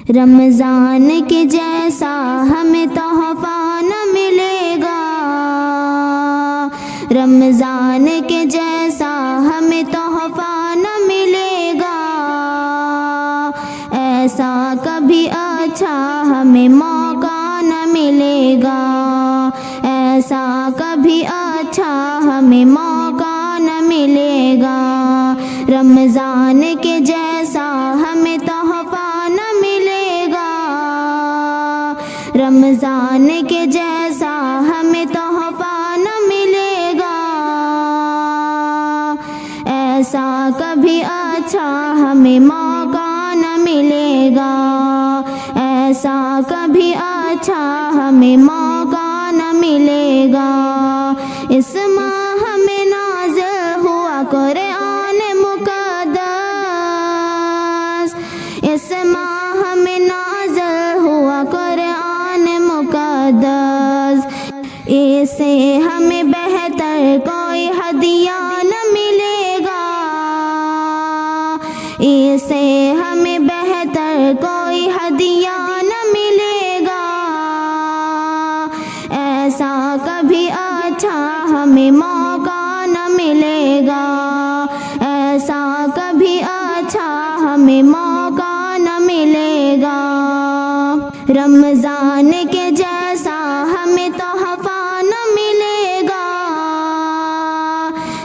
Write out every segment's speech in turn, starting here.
रमज़ान के जैसा हमें तोहफ़ा न मिलेगा, रमज़ान के जैसा हमें तोहफ़ा न मिलेगा। ऐसा कभी अच्छा हमें मौका न मिलेगा, ऐसा कभी अच्छा हमें मौका न मिलेगा। रमज़ान के जैसा हमें तोहफ़ा न मिलेगा, रमज़ान के जैसा हमें तोहफ़ा न मिलेगा। ऐसा कभी अच्छा हमें मौका न मिलेगा, ऐसा कभी अच्छा हमें मौका न मिलेगा। इस माह में नाज़िल हुआ कुरान मुक़द्दस, इस माह में नाज़िल हुआ कुरान मुक़द्दस। इससे हमें बेहतर कोई हदिया न मिलेगा, इससे हमें बेहतर कोई हदिया न मिलेगा। ऐसा कभी अच्छा हमें मौका न मिलेगा, ऐसा कभी अच्छा हमें मौका न मिलेगा। रमज़ान के जैसा हमें तोहफ़ा न मिलेगा,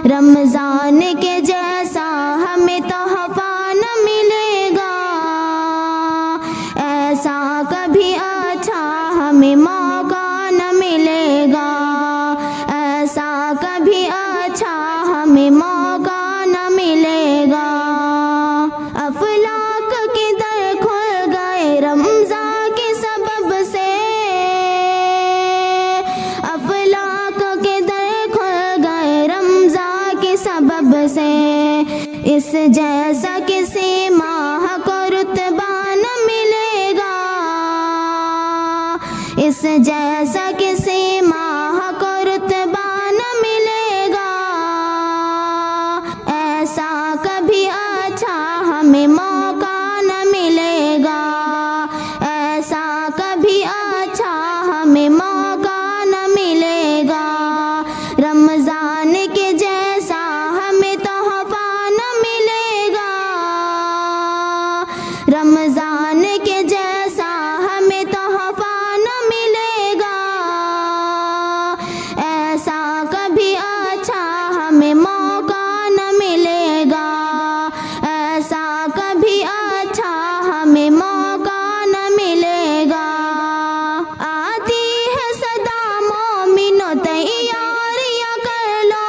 रमज़ान के जैसा हमें तोहफ़ा न मिलेगा। ऐसा कभी अच्छा हमें मौका न मिलेगा, ऐसा कभी अच्छा हमें मौका न मिलेगा। अफलाक के दर खुल गए रमज़ान के सबब से, अफलाक के दर खुल गए रमज़ान के सबब से। इस जैसा किसी माह को रुतबा न मिलेगा, इस जैसा किसी माह को रुतबा न मिलेगा। ऐसा कभी अच्छा हमें मौका न मिलेगा, ऐसा कभी अच्छा हमें मौका न मिलेगा। रमज़ान के जैसा हमें तोहफ़ा न मिलेगा, रमज़ान के जैसा हमें तोहफ़ा न मिलेगा। ऐसा कभी अच्छा हमें मौका न मिलेगा, ऐसा कभी अच्छा हमें मौका न मिलेगा। आती है सदा मोमिनो तैयारियां कर लो,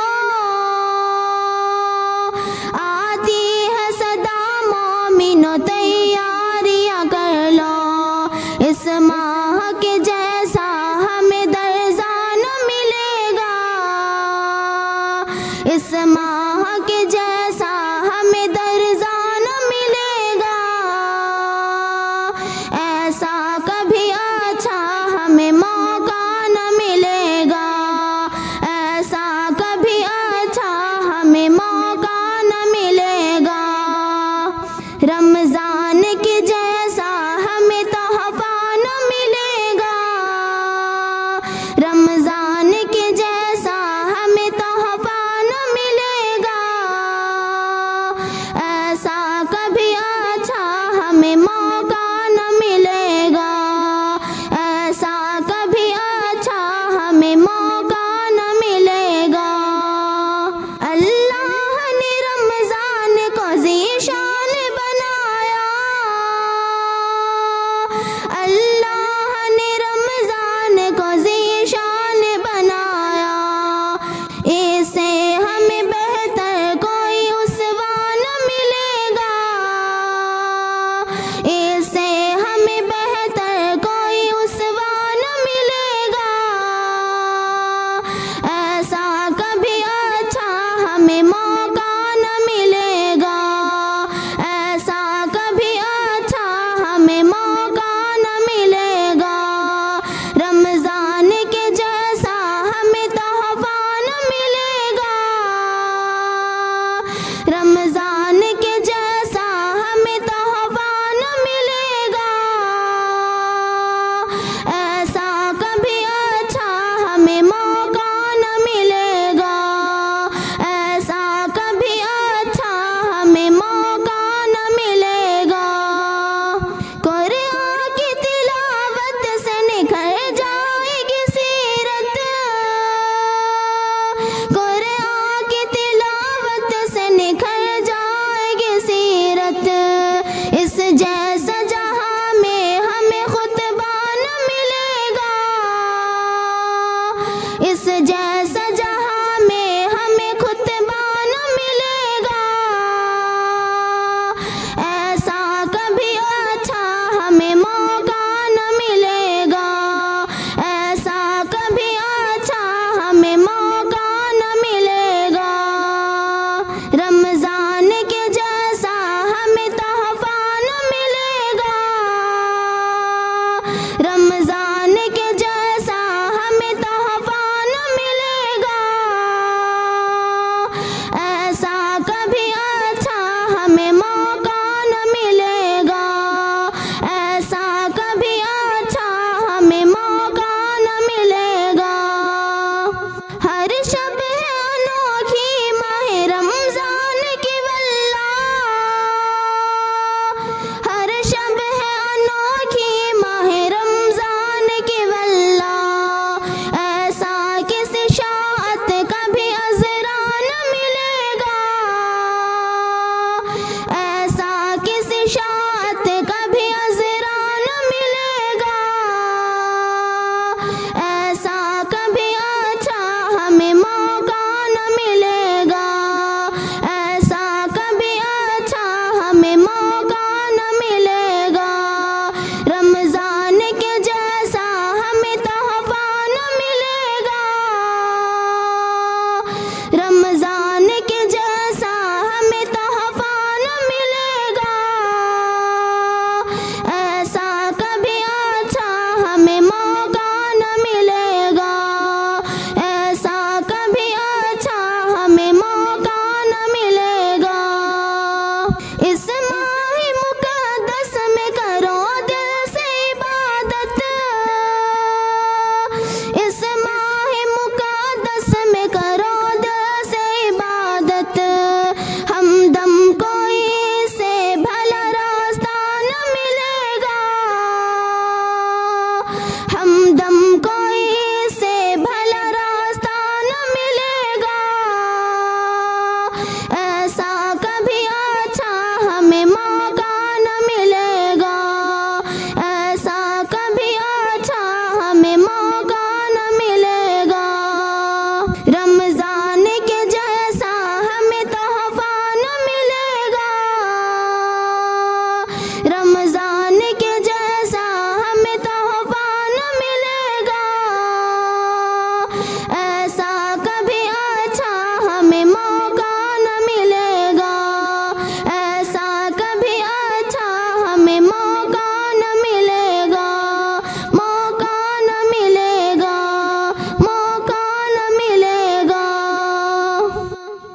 आती है सदा मोमिनो तैयारियां कर लो। इस माह के जैसा हमें दर्जा न मिलेगा, इस माह के जैसा हमें दर्जा न मिलेगा। ऐसा कभी अच्छा हमें मौका न मिलेगा, ऐसा कभी अच्छा हमें मौका न मिलेगा। रमज़ान के जैसा हमें तोहफ़ा न मिलेगा, रमज़ान के जैसा हमें तोहफ़ा न मिलेगा। ऐसा कभी अच्छा हमें मौका न मिलेगा। हमें मौका न मिलेगा, ऐसा कभी अच्छा हमें मौका न मिलेगा। रमजान के जैसा हमें तोहफा न मिलेगा, रमजान के